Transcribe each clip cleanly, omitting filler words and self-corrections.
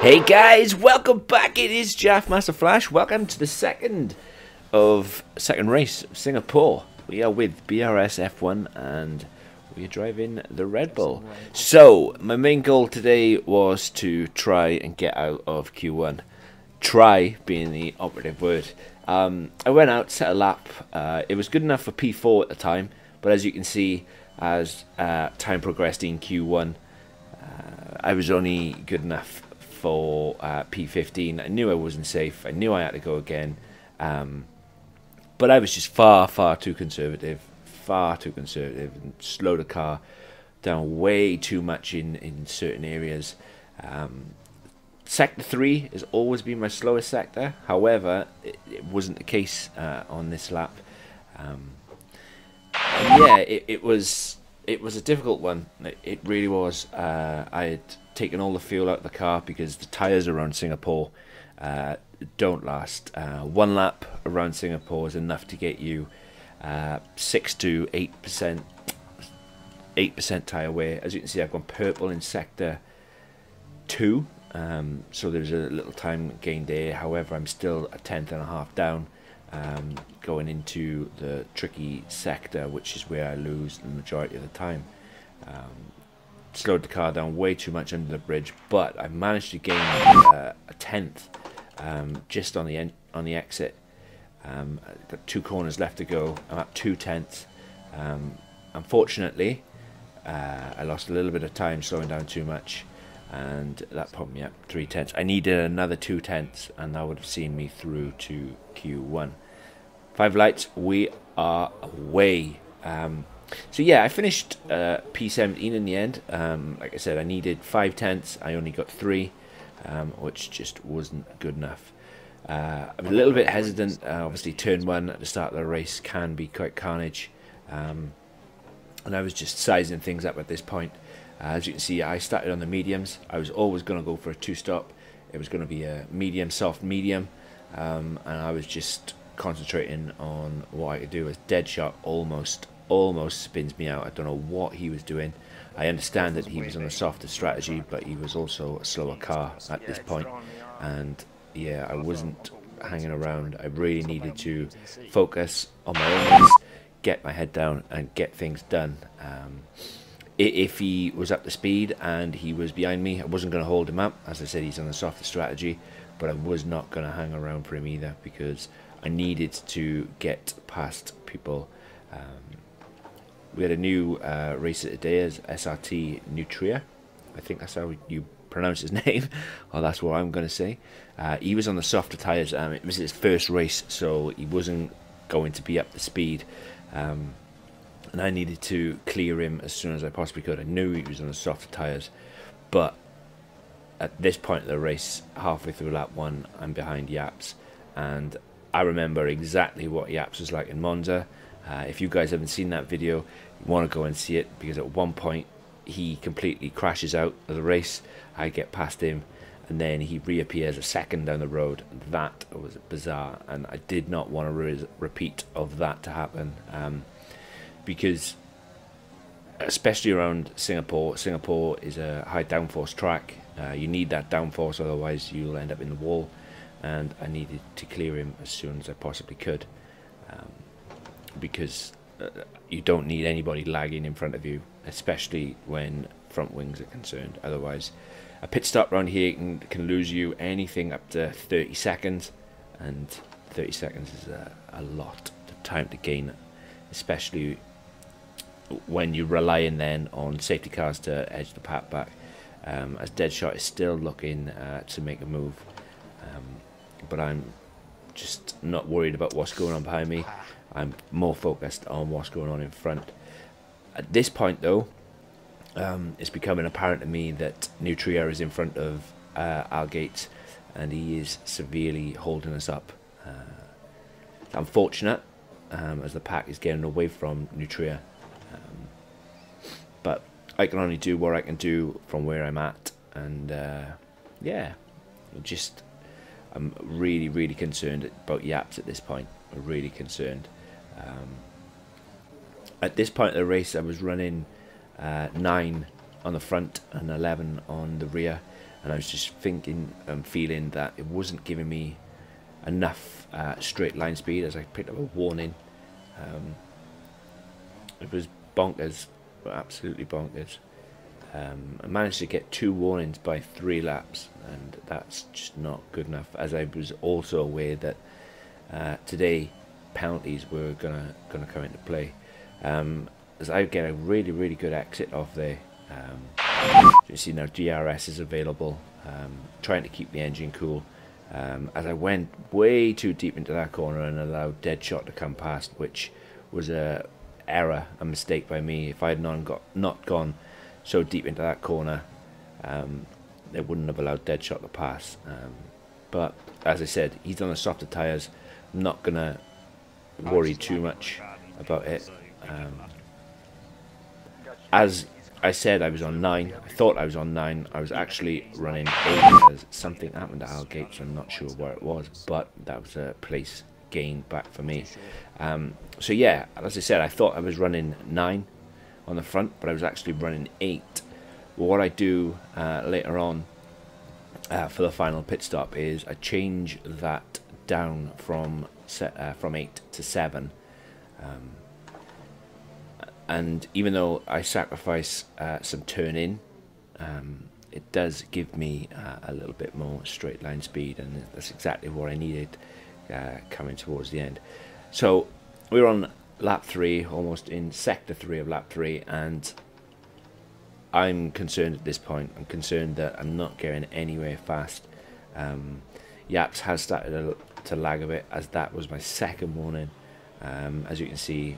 Hey guys, welcome back. It is Jafmasterflash. Welcome to the second race of Singapore. We are with BRS F1 and we are driving the Red Bull. So my main goal today was to try and get out of Q1. Try being the operative word. I went out, set a lap. It was good enough for P4 at the time, but as you can see, as time progressed in Q1, I was only good enough for P15. I knew I wasn't safe. I knew I had to go again, but I was just far too conservative, and slowed the car down way too much in certain areas. Sector 3 has always been my slowest sector. However, it wasn't the case on this lap. Yeah, it was a difficult one. It really was. I had taken all the fuel out of the car because the tyres around Singapore don't last. One lap around Singapore is enough to get you 6 to 8% tyre wear. As you can see, I've gone purple in sector 2, so there's a little time gain there. However, I'm still a tenth and a half down, going into the tricky sector, which is where I lose the majority of the time. Slowed the car down way too much under the bridge, but I managed to gain a tenth just on the exit. I've got 2 corners left to go. I'm at 2/10. Unfortunately, I lost a little bit of time slowing down too much, and that put me up 3/10. I needed another 2/10, and that would have seen me through to Q1. 5 lights, we are away. So yeah, I finished P17 in the end. Like I said, I needed 5/10. I only got 3, which just wasn't good enough. I'm a little bit hesitant. Obviously, turn 1 at the start of the race can be quite carnage. And I was just sizing things up at this point. As you can see, I started on the mediums. I was always going to go for a 2-stop. It was going to be a medium, soft medium. And I was just concentrating on what I could do. As Deadshot almost spins me out. I don't know what he was doing. I understand that he was on a softer strategy, but he was also a slower car at this point. And yeah, I wasn't hanging around. I really needed to focus on my own race, get my head down and get things done. If he was up to speed and he was behind me, I wasn't going to hold him up. As I said, he's on a softer strategy, but I was not going to hang around for him either, because I needed to get past people. We had a new racer today as SRT Nutria. I think that's how you pronounce his name, or that's what I'm going to say. He was on the softer tyres. It was his first race, so he wasn't going to be up to speed. And I needed to clear him as soon as I possibly could. I knew he was on the softer tyres, but at this point of the race, halfway through lap 1, I'm behind Yaps, and I remember exactly what Yaps was like in Monza. If you guys haven't seen that video, you want to go and see it, because at one point he completely crashes out of the race. I get past him, and then he reappears a second down the road. That was bizarre, and I did not want a repeat of that to happen, because especially around Singapore is a high downforce track. You need that downforce, otherwise you'll end up in the wall, and I needed to clear him as soon as I possibly could, because you don't need anybody lagging in front of you, especially when front wings are concerned. Otherwise, a pit stop around here can lose you anything up to 30 seconds, and 30 seconds is a lot of time to gain, especially when you're relying then on safety cars to edge the pack back, as Deadshot is still looking to make a move. But I'm just not worried about what's going on behind me. I'm more focused on what's going on in front. At this point though, it's becoming apparent to me that Nutria is in front of Algate, and he is severely holding us up. It's unfortunate, as the pack is getting away from Nutria, but I can only do what I can do from where I'm at, and yeah, I'm really concerned about Yaps at this point. I'm really concerned. At this point of the race, I was running 9 on the front and 11 on the rear. and I was just thinking and feeling that it wasn't giving me enough straight line speed as I picked up a warning. It was bonkers, absolutely bonkers. I managed to get 2 warnings by 3 laps, and that's just not good enough, as I was also aware that today penalties were gonna come into play, as I get a really good exit off there. You see now DRS is available, trying to keep the engine cool, as I went way too deep into that corner and allowed Deadshot to come past, which was a mistake by me. If I had not gone so deep into that corner, they wouldn't have allowed Deadshot to pass. But as I said, he's on the softer tyres. I'm not gonna worry too much about it. As I said, I was on 9. I thought I was on 9. I was actually running 8 as something happened at our gates. I'm not sure where it was, but that was a place gained back for me. So yeah, as I said, I thought I was running 9 on the front, but I was actually running 8. Well, what I do later on for the final pit stop is I change that down from 8 to 7. And even though I sacrifice some turn in, it does give me a little bit more straight line speed, and that's exactly what I needed coming towards the end. So we're on lap 3, almost in sector 3 of lap 3, and I'm concerned at this point. I'm concerned that I'm not getting anywhere fast. Yaps has started to lag a bit, as that was my second warning. As you can see,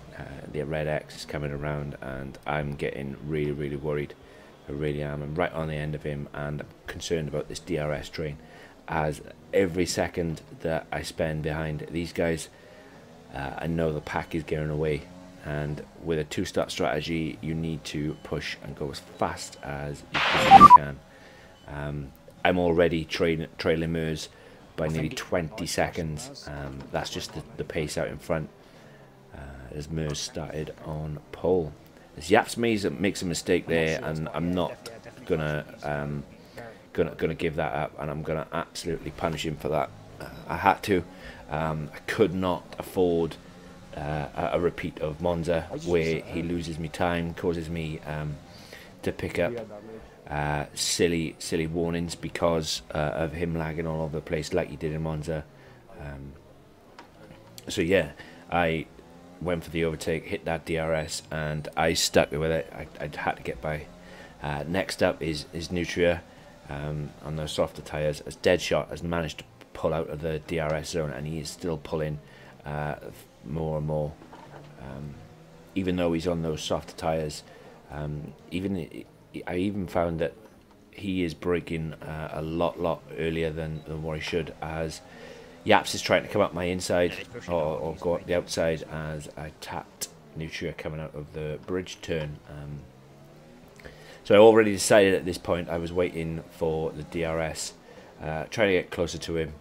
the red X is coming around, and I'm getting really worried. I really am. I'm right on the end of him, and I'm concerned about this DRS train, as every second that I spend behind these guys, I know the pack is getting away. And with a 2-start strategy, you need to push and go as fast as you physically can. I'm already trailing Mers by nearly 20 seconds. That's just the pace out in front. As Mers started on pole, as Yaps makes a mistake there, and I'm not gonna give that up, and I'm gonna absolutely punish him for that. I had to. I could not afford a repeat of Monza, where he loses me time, causes me to pick up silly warnings because of him lagging all over the place like he did in Monza. So yeah, I went for the overtake, hit that DRS, and I stuck with it. I had to get by. Next up is Nutria on those softer tyres, as Deadshot has managed to pull out of the DRS zone, and he is still pulling more and more. Even though he's on those softer tyres, I even found that he is braking a lot earlier than what he should, as Yaps is trying to come up my inside or go up the outside, as I tapped Nutria coming out of the bridge turn. So I already decided at this point I was waiting for the DRS, trying to get closer to him,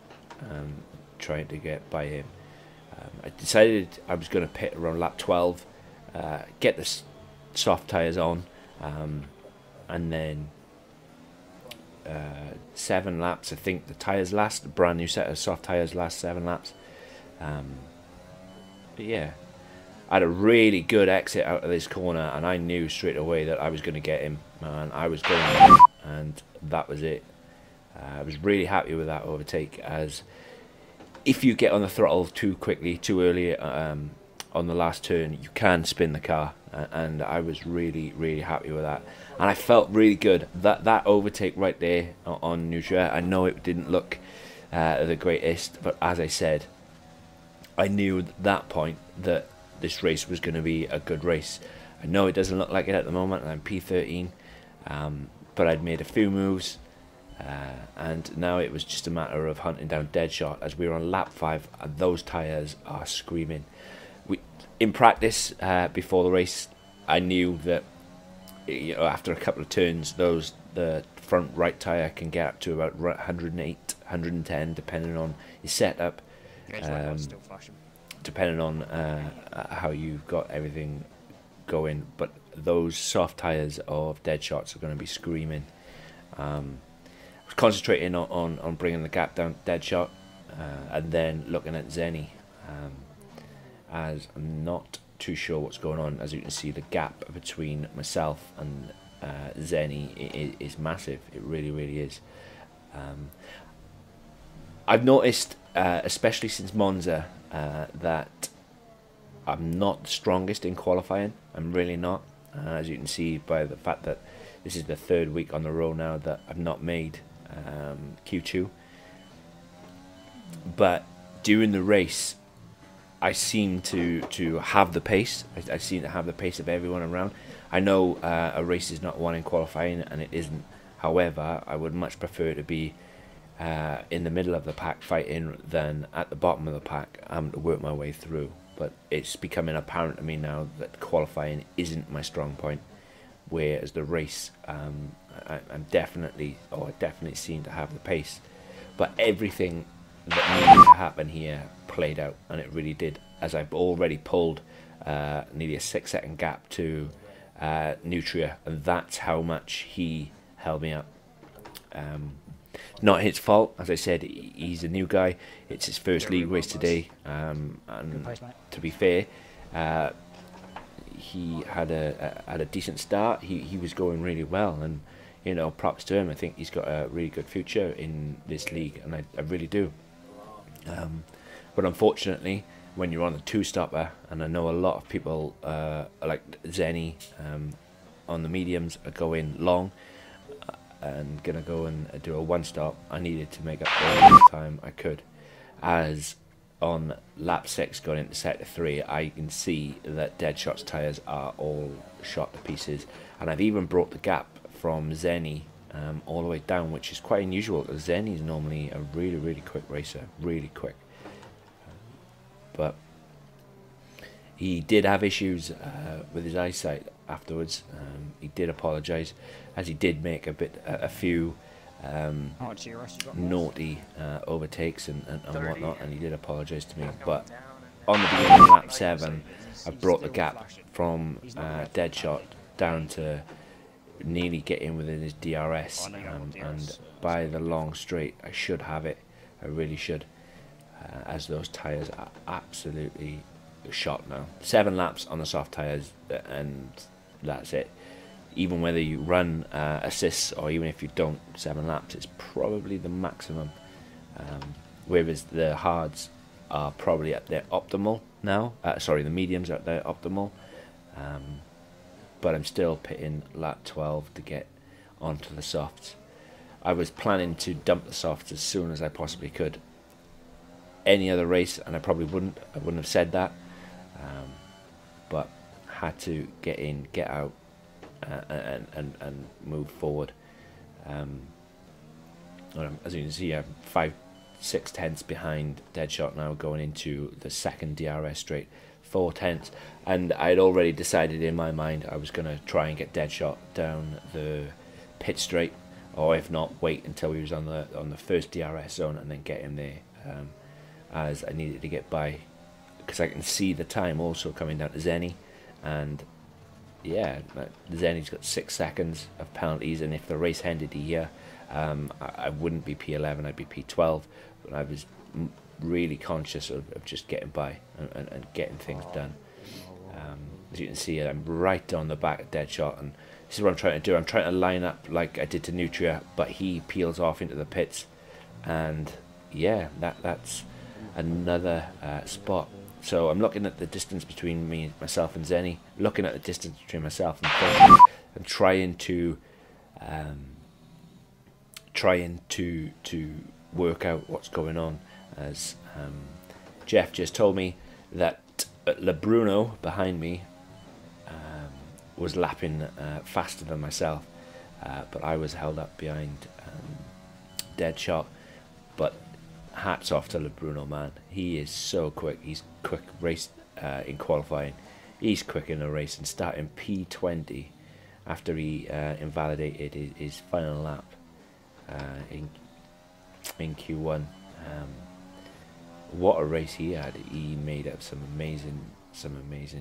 trying to get by him. I decided I was going to pit around lap 12, get the soft tyres on, and then 7 laps, I think the tyres last, a brand new set of soft tyres last 7 laps. But yeah, I had a really good exit out of this corner, and I knew straight away that I was going to get him, and I was going to him, and that was it. I was really happy with that overtake, as if you get on the throttle too quickly, too early on the last turn, you can spin the car, and I was really happy with that. And I felt really good. That overtake right there on Nutria, I know it didn't look the greatest, but as I said, I knew at that point that this race was going to be a good race. I know it doesn't look like it at the moment, and I'm P13, but I'd made a few moves, and now it was just a matter of hunting down Deadshot, as we were on lap 5, and those tyres are screaming. In practice, before the race, I knew that, you know, after a couple of turns, the front right tyre can get up to about 108, 110, depending on your setup, depending on how you've got everything going. But those soft tyres of Deadshots are going to be screaming. was concentrating on bringing the gap down to Deadshot, and then looking at Zenny, as I'm not too sure what's going on. As you can see, the gap between myself and Zenny is massive. It really is. I've noticed, especially since Monza, that I'm not the strongest in qualifying. I'm really not. As you can see by the fact that this is the 3rd week on the row now that I've not made Q2. But during the race, I seem to have the pace. I seem to have the pace of everyone around. I know a race is not won in qualifying, and it isn't. However, I would much prefer to be in the middle of the pack fighting than at the bottom of the pack to work my way through. But it's becoming apparent to me now that qualifying isn't my strong point, whereas the race, I definitely seem to have the pace. But everything that needed to happen here played out, and it really did, as I've already pulled nearly a 6-second gap to Nutria, and that's how much he held me up. Not his fault, as I said. He's a new guy. It's his first league race today, and to be fair, he had a decent start. He was going really well, and you know, props to him. I think he's got a really good future in this league, and I really do. But unfortunately, when you're on a 2-stopper, and I know a lot of people like Zenny on the mediums are going long and gonna go and do a 1-stop, I needed to make up all the time I could. As on lap 6 going into sector 3, I can see that Deadshot's tyres are all shot to pieces, and I've even brought the gap from Zenny all the way down, which is quite unusual. Zenny is normally a really quick racer, really quick, but he did have issues with his eyesight afterwards. He did apologise, as he did make a few naughty overtakes and whatnot, and he did apologise to me. But on the beginning of lap 7, I brought the gap from Deadshot down to nearly get in within his DRS, and by the long straight I should have it. I really should, as those tyres are absolutely shot now. 7 laps on the soft tyres, and that's it. Even whether you run assists or even if you don't, 7 laps is probably the maximum. Whereas the hards are probably at their optimal now. Sorry, the mediums are at their optimal. But I'm still pitting lap 12 to get onto the softs. I was planning to dump the softs as soon as I possibly could. Any other race, and I wouldn't have said that, but had to get in, get out, and move forward. As you can see, I'm 5-6 tenths behind Deadshot now, going into the second DRS straight. 4 tenths, and I'd already decided in my mind I was going to try and get Deadshot down the pit straight, or if not, wait until he was on the first DRS zone and then get him there, as I needed to get by, because I can see the time also coming down to Zenny, and yeah, Zenny's got 6 seconds of penalties, and if the race ended here, I wouldn't be P11, I'd be P12, but I was really conscious of just getting by and getting things done. As you can see, I'm right on the back of Deadshot, and this is what I'm trying to do. I'm trying to line up like I did to Nutria, but he peels off into the pits, and yeah, that's another spot. So I'm looking at the distance between myself and Zenny, looking at the distance between myself and Fish, and trying to work out what's going on. As Jeff just told me that LeBruno behind me was lapping faster than myself, but I was held up behind Deadshot. But hats off to LeBruno, man. He is so quick. He's quick race in qualifying. He's quick in a race, and starting P20 after he invalidated his final lap in Q1. What a race he had. He made up some amazing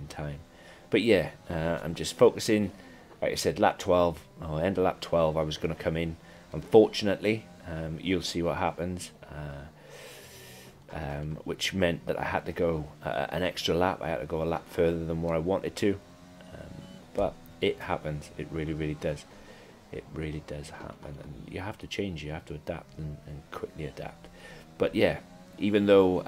time. But yeah, I'm just focusing, like I said, lap 12, or end of lap 12 I was going to come in. Unfortunately, you'll see what happens. Which meant that I had to go an extra lap. I had to go a lap further than what I wanted to, but it happens. It really does. It really does happen, and you have to change. You have to adapt and quickly adapt. But yeah, even though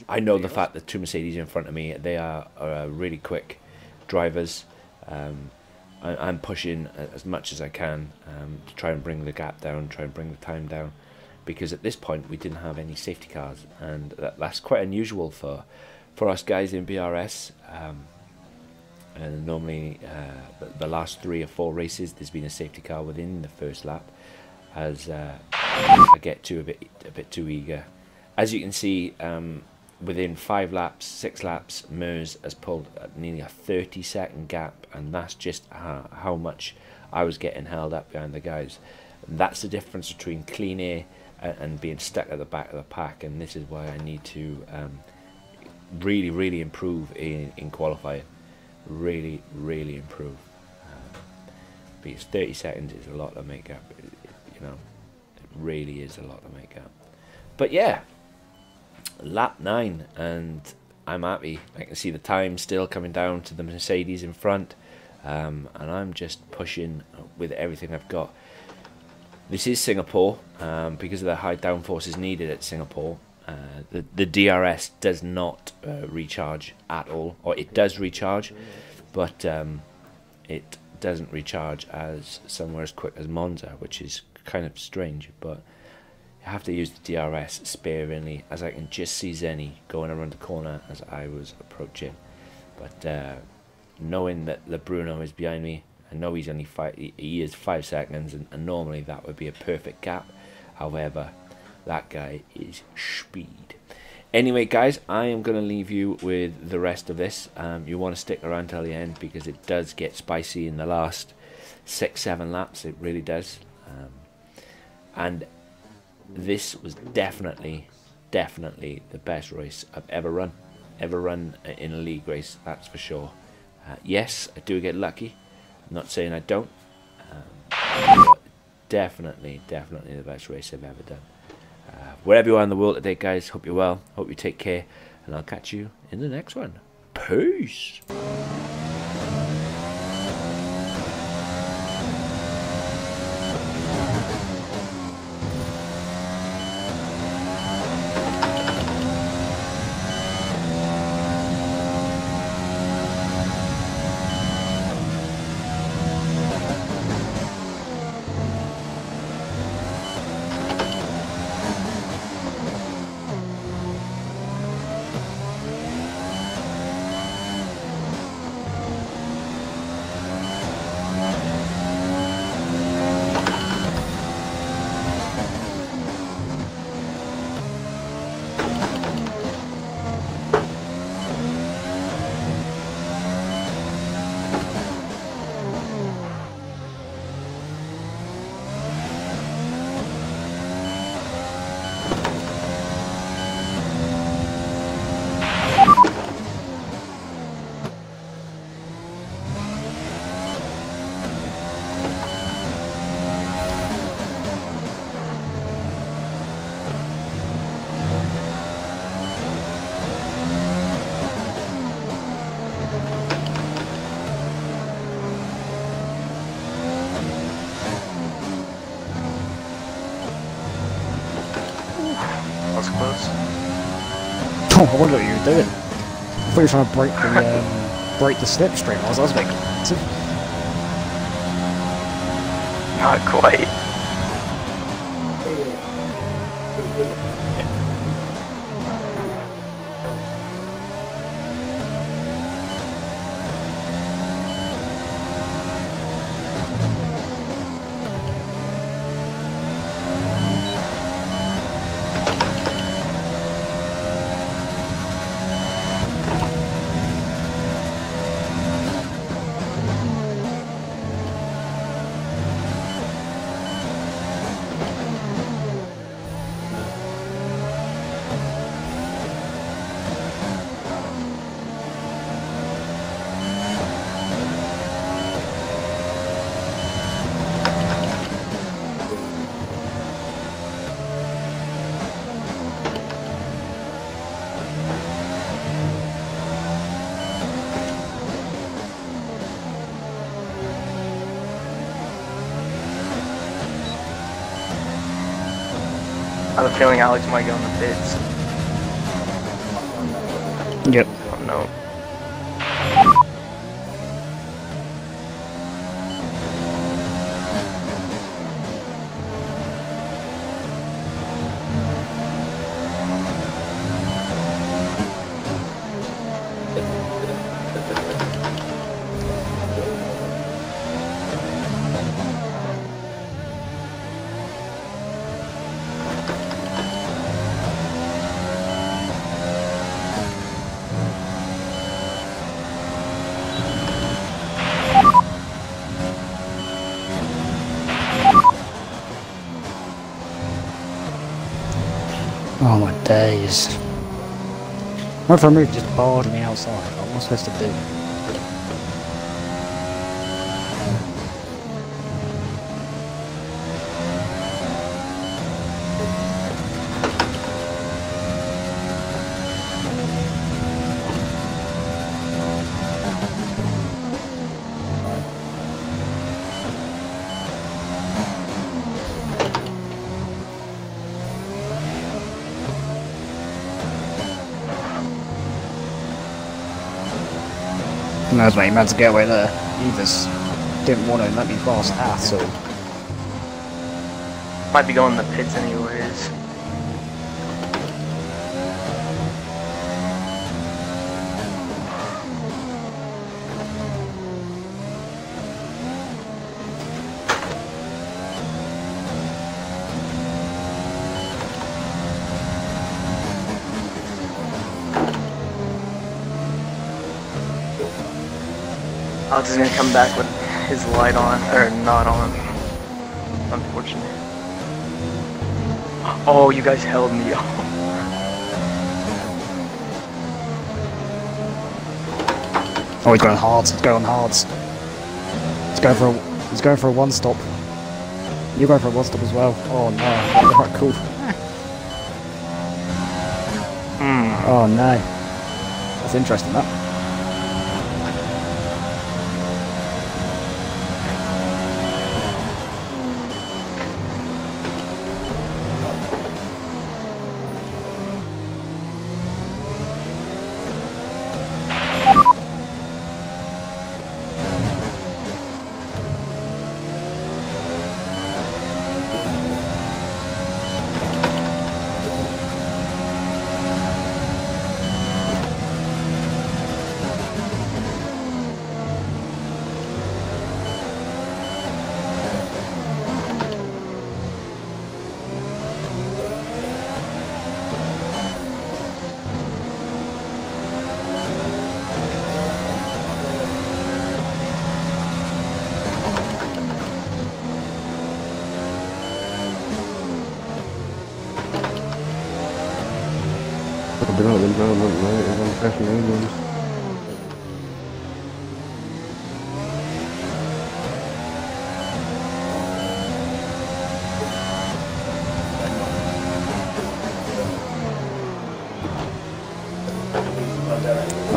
I know the fact that 2 Mercedes in front of me, they are really quick drivers. I'm pushing as much as I can to try and bring the gap down, try and bring the time down, because at this point we didn't have any safety cars, and that's quite unusual for us guys in BRS. And normally the last 3 or 4 races there's been a safety car within the first lap, as I get a bit too eager. As you can see, within 5 laps, 6 laps, Mers has pulled nearly a 30-second gap, and that's just how much I was getting held up behind the guys. And that's the difference between clean air and being stuck at the back of the pack, and this is why I need to really improve in qualifying. Really improve, because 30 seconds is a lot to make up. You know, it really is a lot to make up. But yeah, lap 9, and I'm happy. I can see the time still coming down to the Mercedes in front, and I'm just pushing with everything I've got. This is Singapore, because of the high downforces needed at Singapore. The DRS does not recharge at all, or it does recharge, but it doesn't recharge as somewhere as quick as Monza, which is kind of strange. But you have to use the DRS sparingly, as I can just see Zenny going around the corner as I was approaching. But knowing that Bruno is behind me, I know he's only he is 5 seconds, and normally that would be a perfect gap. However, that guy is speed. Anyway, guys, I am going to leave you with the rest of this. You want to stick around till the end, because it does get spicy in the last 6-7 laps. It really does. And this was definitely the best race I've ever run in a league race, that's for sure. Yes, I do get lucky. I'm not saying I don't, but definitely the best race I've ever done. Wherever you are in the world today, guys, hope you're well, hope you take care, and I'll catch you in the next one. Peace. Oh, I wonder what you were doing. I thought you were trying to break the slipstream. I was a bit aggressive. Not quite. I have a feeling Alex might go in the pits. Yep. Oh no. Oh my days. What if I move just barred on the outside? What am I supposed to do? Knows mate, he managed to get away there. He just didn't want to let me pass at all. Might be going in the pits anyways. Alex is gonna come back with his light on, or not on. Unfortunate. Oh, you guys held me. Oh, he's going hard. He's going hard. He's going for a one stop. You're going for a one stop as well. Oh no, that's quite cool. Oh no, that's interesting. That.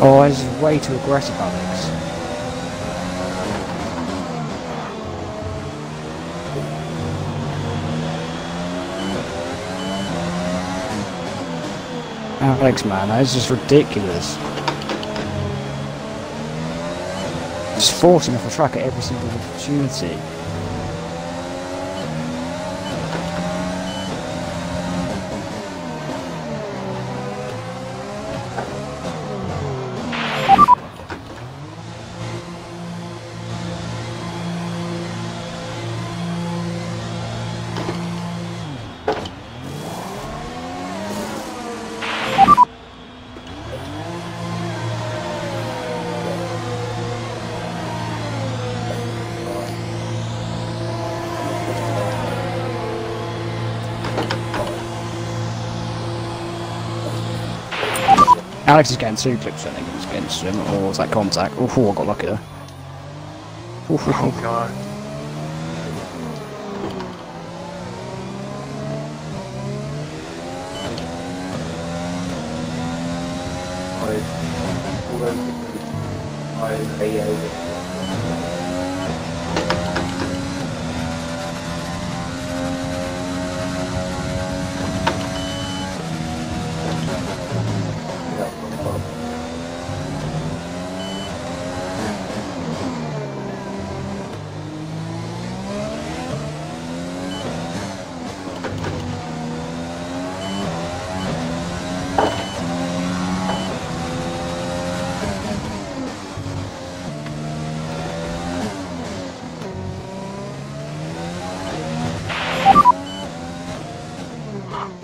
Oh, he's way too aggressive, Alex. Alex, man, that is just ridiculous. Just forcing off the track at every single opportunity. Alex is getting two clips, I think, against him, or was that contact? Oh, I got lucky there. Oh god.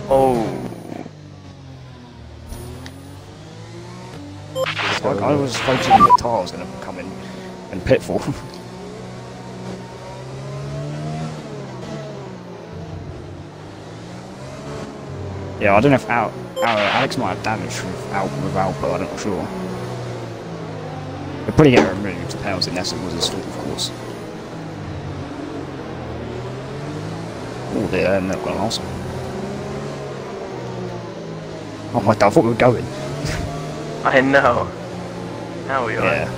Oh. I was focusing on the tar was going to come in and pitfall. Yeah, I don't know if Alex might have damage without, but I'm not sure. They'll probably get removed the penalty unless it was his fault, of course. Oh dear, and they've gone awesome. Oh my god, I thought we were going. I know. Now we are. Yeah.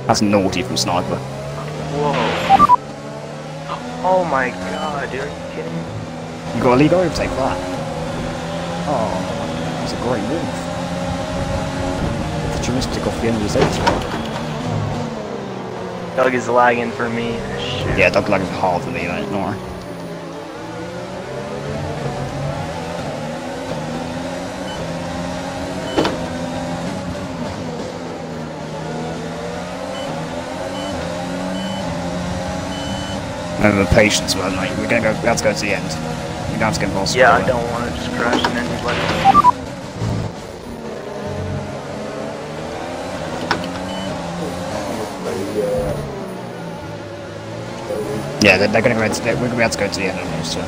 That's naughty from Sniper. Whoa. Oh my god, dude, are you kidding me? You got a lead overtake for that. Oh, that's a great move. Futuristic off the end of his edge. Doug is lagging for me. Shoot. Yeah, Doug lagging hard for me, mate. Don't worry. Remember patience, man, mate. We have to go to the end. We don't have to get involved. Yeah, I don't want to just crash into anybody. Yeah, they're going to go into. We're going to have to go to the end of this. So.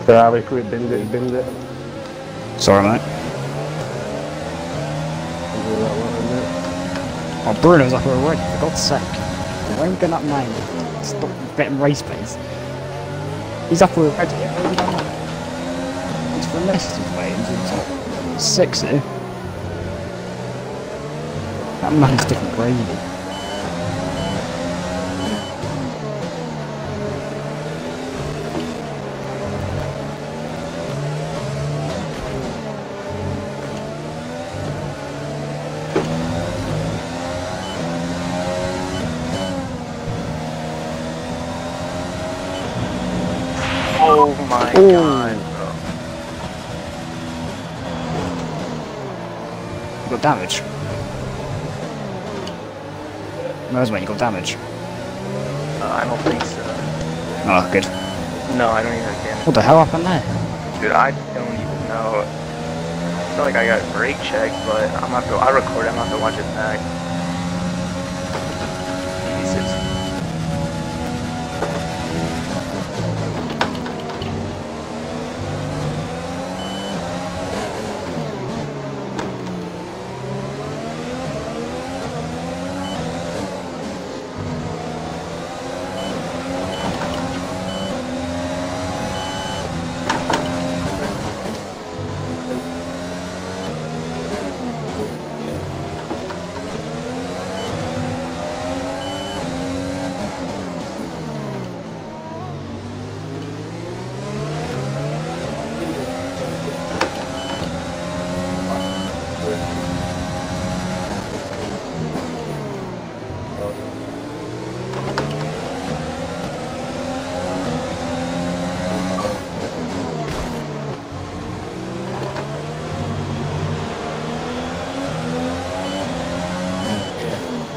Ferrari, quick, bend it. Sorry, mate. Oh, Bruno's up already, for God's sake. Don't get up, mate. Stop betting race pace. He's up already. He's from Leicester's, mate. He's 60. That man's different gravy. Oh my god, bro. You got damage. Where's mate, you got damage? I don't think so. Oh, good. No, I don't even get What the hell happened there? Dude, I don't even know. I feel like I got brake checked, but I'm gonna have to. I recorded. I'm gonna have to watch it back. Jesus.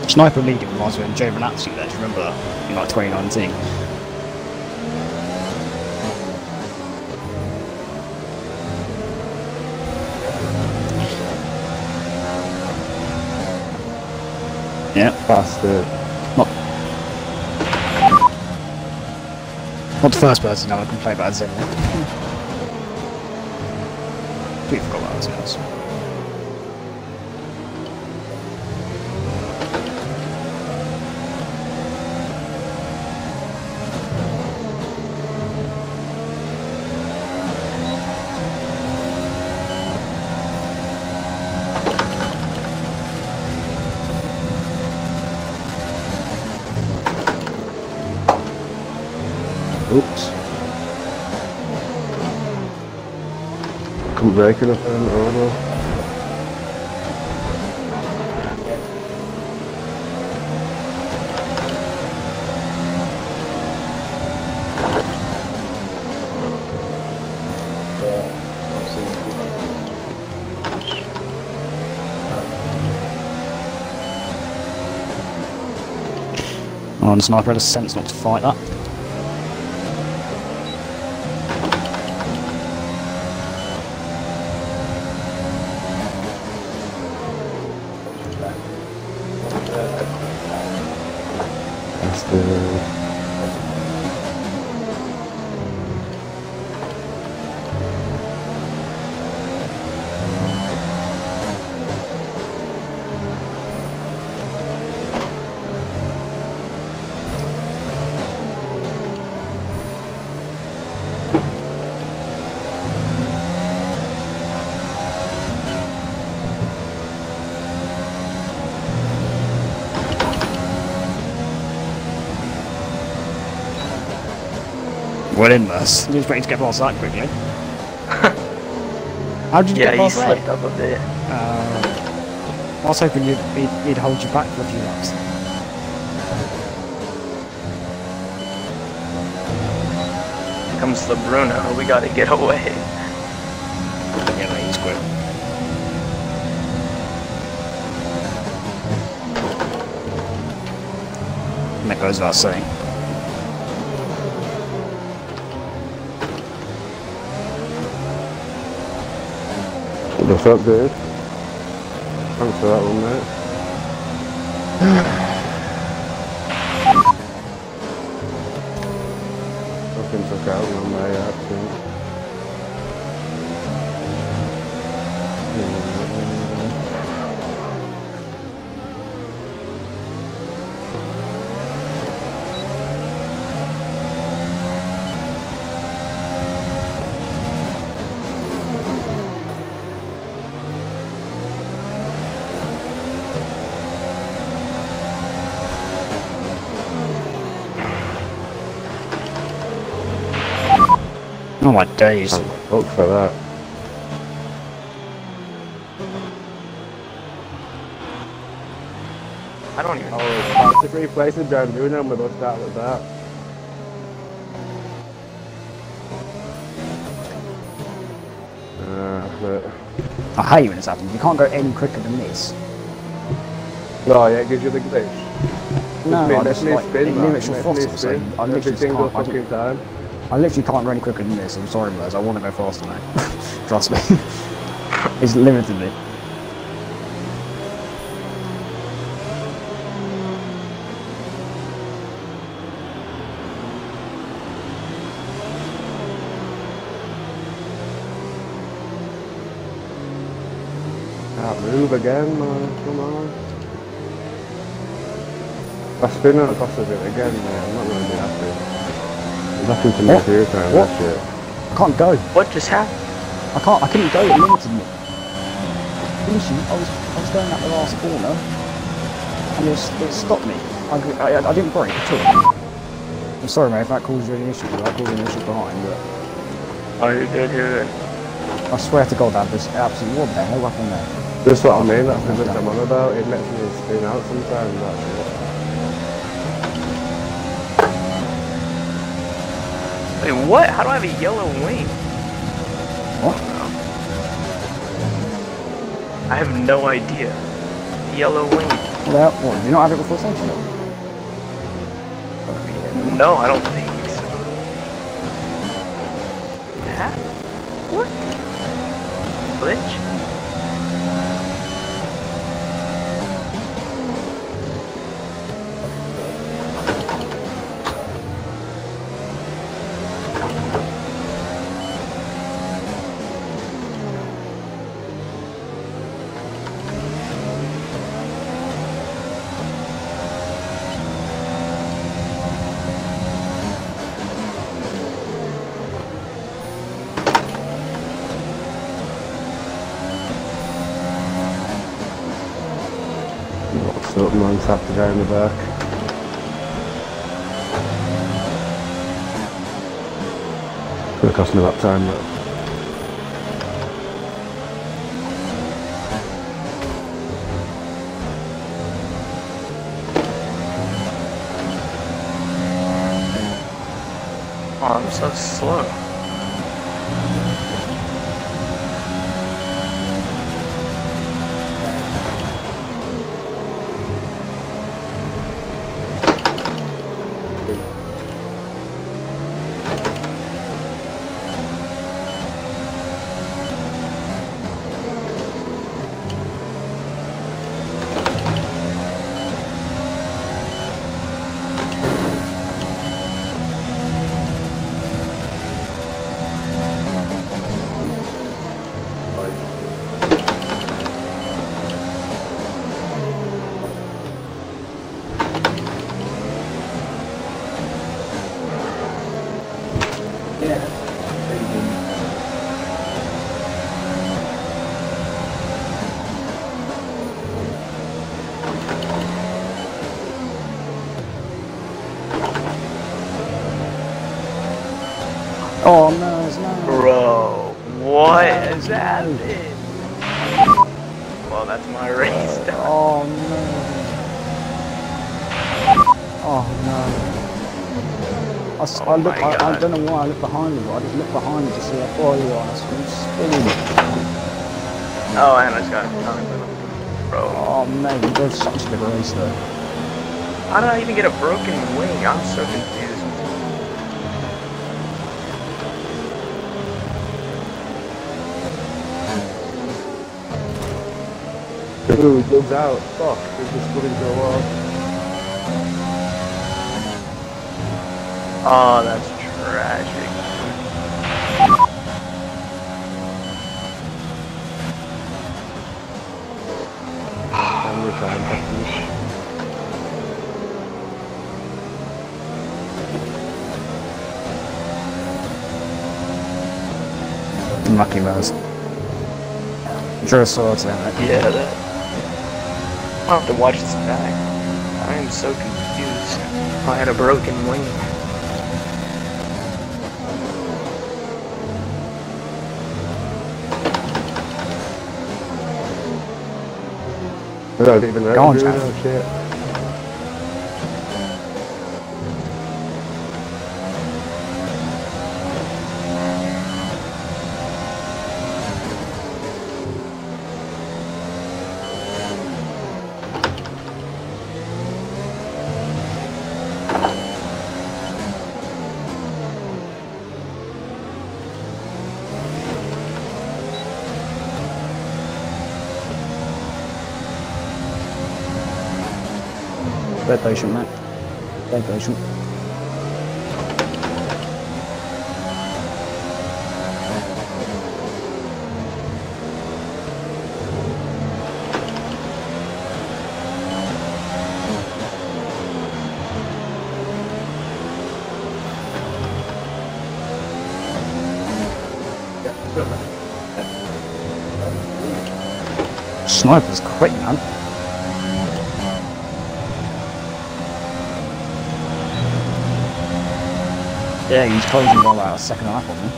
Sniper leading reminds me of Joe Venazzi there, do you remember that? In like 2019. Yeah. Bastard. Not the first person I can play about Zim. We forgot about ourselves. Oops. Couldn't break enough in order. on, sniper had a sense not to fight that. That's the... Well in, Merce. You was ready to get past that quickly. How did you Yeah, get he past that? slipped up a bit. I was hoping he'd hold you back for a few laps. Here comes the Bruno. We gotta get away. Yeah, mate, he's quick. And that goes without saying. What's up, dude? Thanks for that one, mate. Fucking took out on my accident. Oh my days. Look for that. I don't even know. Oh, it's three places down Bruno and we'll start with that. But... I hate when this happens. You can't go any quicker than this. No, yeah, it gives you the glitch. No, I just like, spin, it limits your Let me throttle, so spin. I Every literally single can't. fucking time. I literally can't run any quicker than this. I'm sorry, Mers. I want to go faster now. Trust me. It's limited me. Can't move again, man. Come on. If I spin on the cost of it again, man, I'm not going to be happy. It's happened to me a few times, What? that shit. I can't go. What just happened? I couldn't go. It limited me. Listen, I was going up the last corner, and it stopped me. I didn't brake at all. I'm sorry, mate, if that caused you any issues. That caused any issues behind, but Oh, you're good, you're good. I swear to God, that was absolutely what the hell happened there. That's what I mean, that's the bit I'm on about. It lets me spin out sometimes, that shit. Wait, what? How do I have a yellow wing? What? I have no idea. Yellow wing. Well, what? Did you not have it before safety? No, I don't think so. Yeah? What? Glitch? What's up, man? Tap the guy in the back. Could have cost me that time, but... Oh, I'm so slow. Oh no, it's not. Bro, what is happening? Well, that's my race done. Oh no. Oh no. I don't know why I looked behind me, but I just looked behind me to see how far you are. I was spinning. Oh, and I just got a bro. Oh mate, you did such a good race though. How did I even get a broken wing? I'm so confused. Ooh, bugs out. Fuck, it just wouldn't go off. Oh, that's tragic. I'm retired. Lucky Rose. Drew a sword to it. Yeah, that. I'll have to watch this back. I am so confused. I had a broken wing. I don't even know. Go on, Jack. Jack. Shit. Very patient, mate. Very patient. Sniper's quick, man. Yeah, he's closing by about a second and a half on me.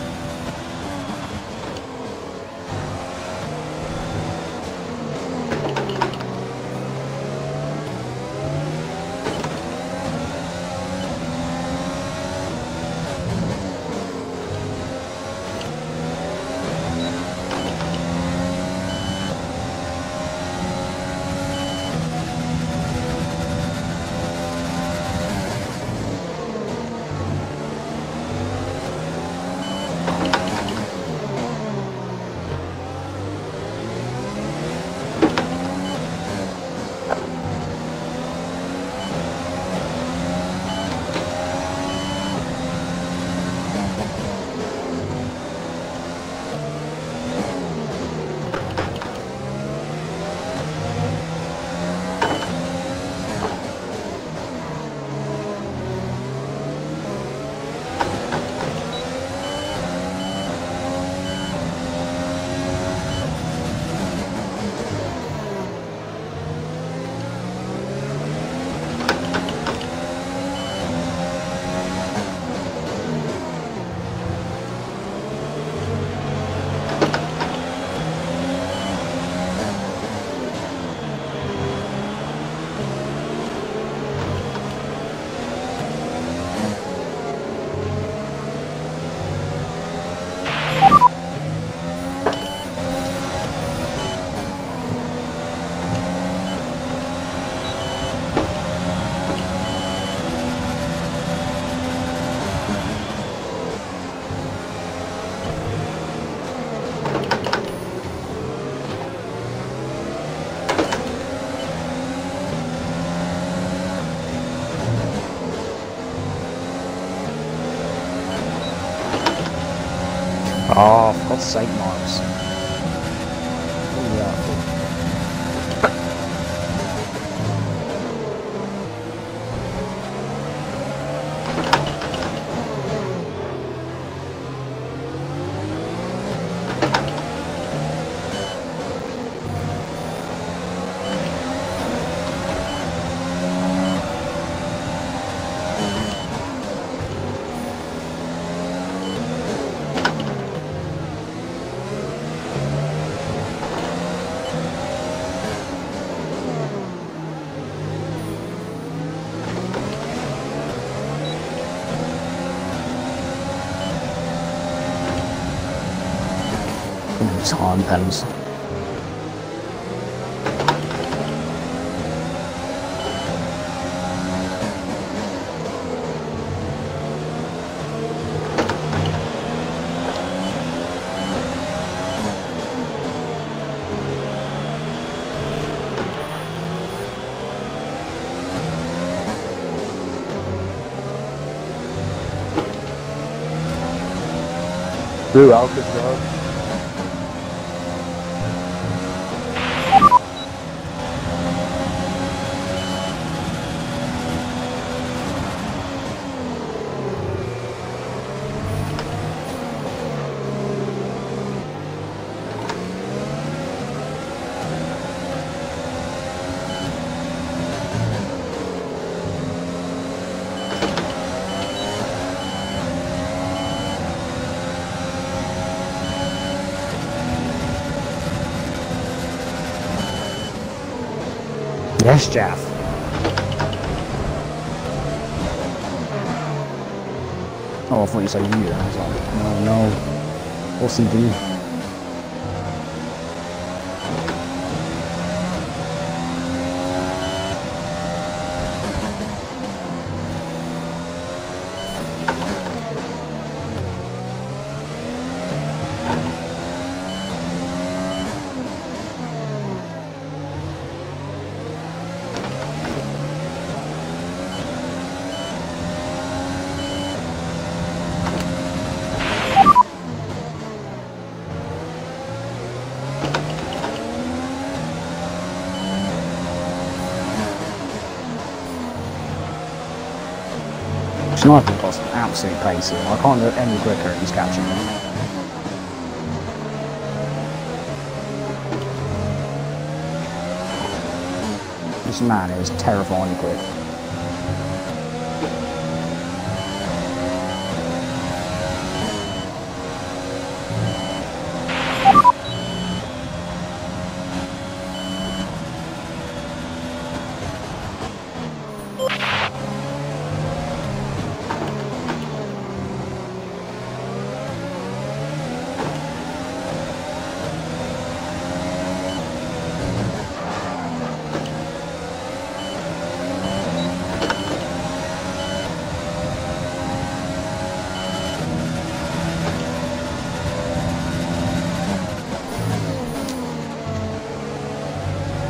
Oh, for God's sake, Miles. Time pens. Through Alcatraz. Yes, Jaff. Oh, I thought you said you. I was like, no, no. What's he do? Sniper got some absolute pace here. I can't go any quicker and he's catching me. This man is terrifyingly quick.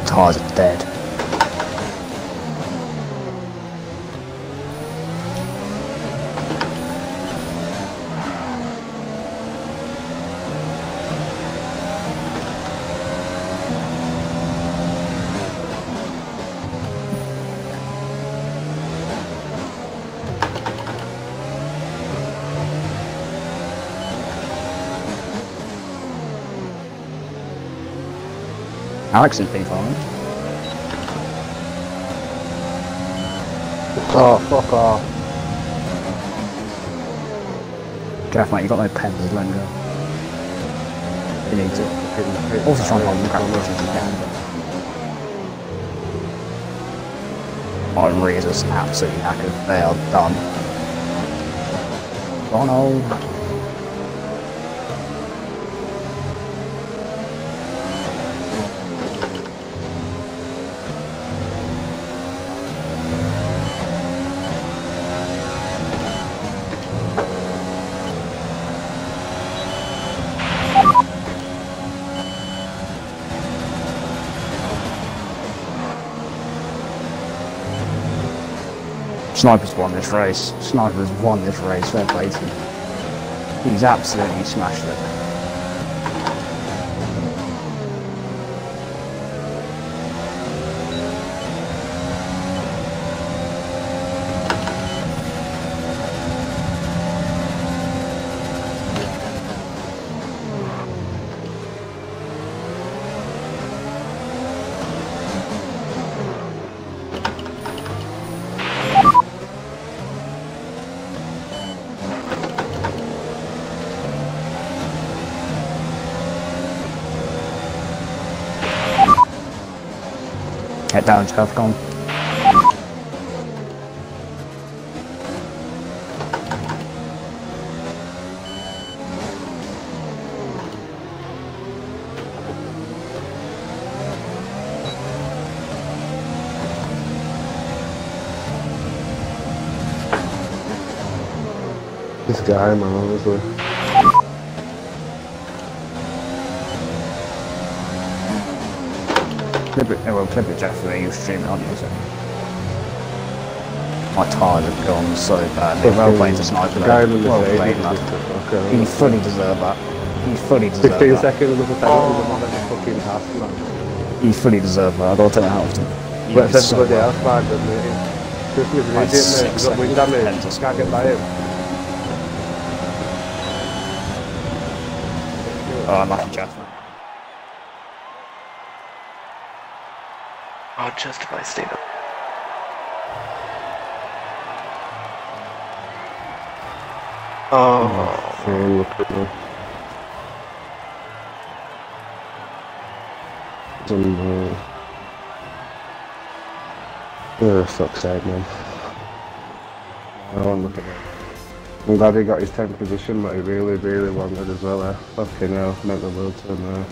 Tires are dead. Alex is P5. Oh, fuck off. Jeff, mate, you got no pens, let him go. You need to. Also try and hold the crap as you can. Oh, Maria's just absolutely knackered. They are done. Oh no. Sniper's won this race. Sniper's won this race. Fair play to him. He's absolutely smashed it. Head down, Jeff, go on. This guy, man, honestly. Clip it, Jeff, for me. You stream it, aren't you? So. My tyres have gone so badly. Well played to sniper. Well played, lad. You fully deserve that. You fully deserve 15 that. seconds of a penalty, I'm not fucking task, man. You fully deserve that. I gotta tell you how often. But it's everybody else bad, doesn't it? Just with an idiot, mate. You've got wind damage. Can't get by him. Oh, I'm lucky, Jeff. Oh, just if I stayed up. Oh. Look at me. Oh, fuck's sake, man. I won't look at that. I'm glad he got his 10th position, but he really, really wanted as well. Fucking hell, meant the world to him there.